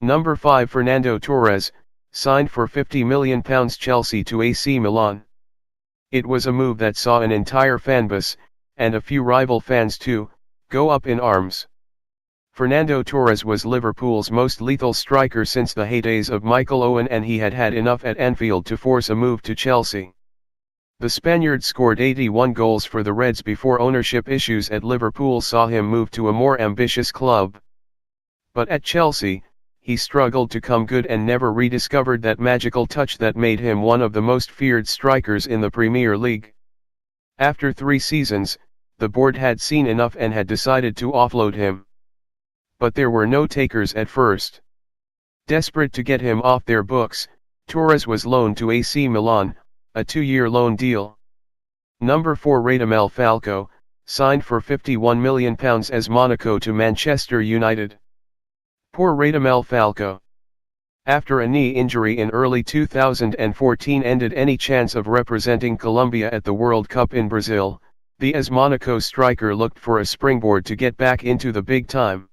Number 5 Fernando Torres, signed for £50 million Chelsea to AC Milan. It was a move that saw an entire fanbase, and a few rival fans too, go up in arms. Fernando Torres was Liverpool's most lethal striker since the heydays of Michael Owen, and he had had enough at Anfield to force a move to Chelsea. The Spaniard scored 81 goals for the Reds before ownership issues at Liverpool saw him move to a more ambitious club. But at Chelsea, he struggled to come good and never rediscovered that magical touch that made him one of the most feared strikers in the Premier League. After 3 seasons, the board had seen enough and had decided to offload him. But there were no takers at first. Desperate to get him off their books, Torres was loaned to AC Milan, a 2-year loan deal. Number 4 Radamel Falcao, signed for £51 million as Monaco to Manchester United. Poor Radamel Falcao. After a knee injury in early 2014 ended any chance of representing Colombia at the World Cup in Brazil, the AS Monaco striker looked for a springboard to get back into the big time.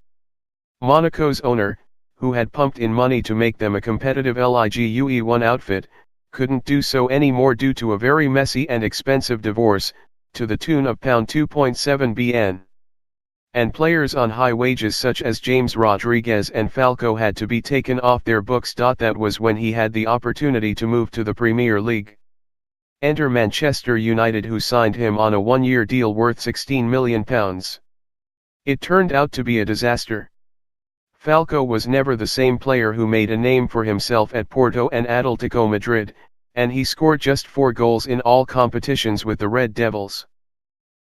Monaco's owner, who had pumped in money to make them a competitive Ligue 1 outfit, couldn't do so anymore due to a very messy and expensive divorce, to the tune of £2.7 billion. And players on high wages such as James Rodriguez and Falcao had to be taken off their books. That was when he had the opportunity to move to the Premier League. Enter Manchester United, who signed him on a 1-year deal worth £16 million. It turned out to be a disaster. Falcao was never the same player who made a name for himself at Porto and Atletico Madrid, and he scored just 4 goals in all competitions with the Red Devils.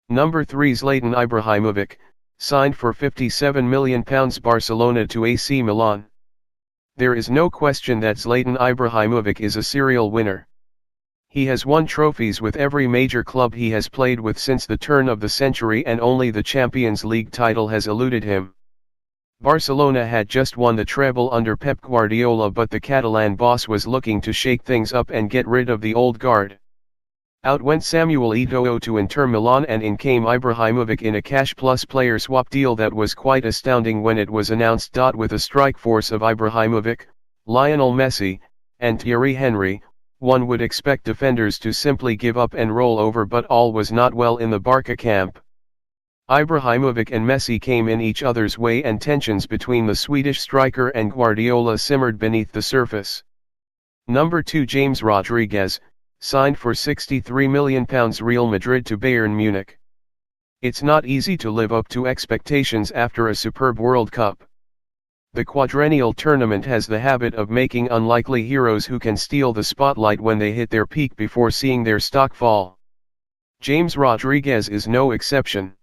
Number 3 Zlatan Ibrahimovic, signed for £57 million Barcelona to AC Milan. There is no question that Zlatan Ibrahimovic is a serial winner. He has won trophies with every major club he has played with since the turn of the century, and only the Champions League title has eluded him. Barcelona had just won the treble under Pep Guardiola, but the Catalan boss was looking to shake things up and get rid of the old guard. Out went Samuel Eto'o to Inter Milan, and in came Ibrahimovic in a cash plus player swap deal that was quite astounding when it was announced. With a strike force of Ibrahimovic, Lionel Messi, and Thierry Henry, one would expect defenders to simply give up and roll over, but all was not well in the Barca camp. Ibrahimovic and Messi came in each other's way, and tensions between the Swedish striker and Guardiola simmered beneath the surface. Number 2 James Rodriguez, signed for £63 million Real Madrid to Bayern Munich. It's not easy to live up to expectations after a superb World Cup. The quadrennial tournament has the habit of making unlikely heroes who can steal the spotlight when they hit their peak before seeing their stock fall. James Rodriguez is no exception.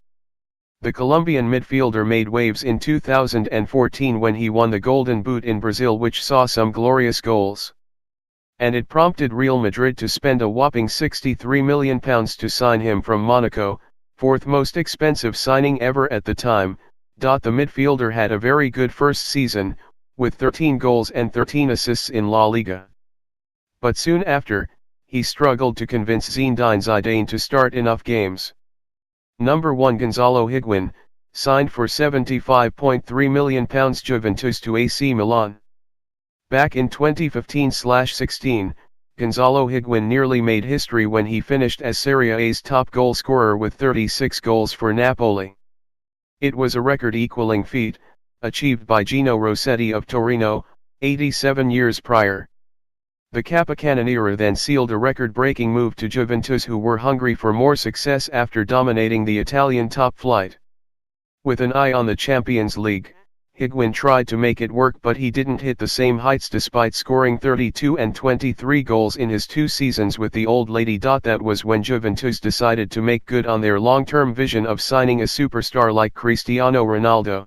The Colombian midfielder made waves in 2014 when he won the Golden Boot in Brazil, which saw some glorious goals. And it prompted Real Madrid to spend a whopping £63 million to sign him from Monaco, 4th most expensive signing ever at the time. The midfielder had a very good first season, with 13 goals and 13 assists in La Liga. But soon after, he struggled to convince Zinedine Zidane to start enough games. Number 1 Gonzalo Higuain, signed for £75.3 million Juventus to AC Milan. Back in 2015-16, Gonzalo Higuain nearly made history when he finished as Serie A's top goal scorer with 36 goals for Napoli. It was a record-equaling feat, achieved by Gino Rossetti of Torino, 87 years prior. The Capocannoniere then sealed a record-breaking move to Juventus, who were hungry for more success after dominating the Italian top flight. With an eye on the Champions League, Higuain tried to make it work, but he didn't hit the same heights despite scoring 32 and 23 goals in his 2 seasons with the old lady. That was when Juventus decided to make good on their long-term vision of signing a superstar like Cristiano Ronaldo.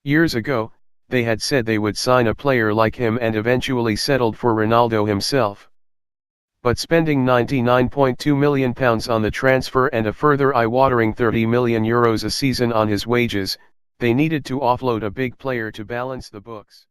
Years ago, they had said they would sign a player like him and eventually settled for Ronaldo himself. But spending €99.2 million on the transfer and a further eye-watering €30 million a season on his wages, they needed to offload a big player to balance the books.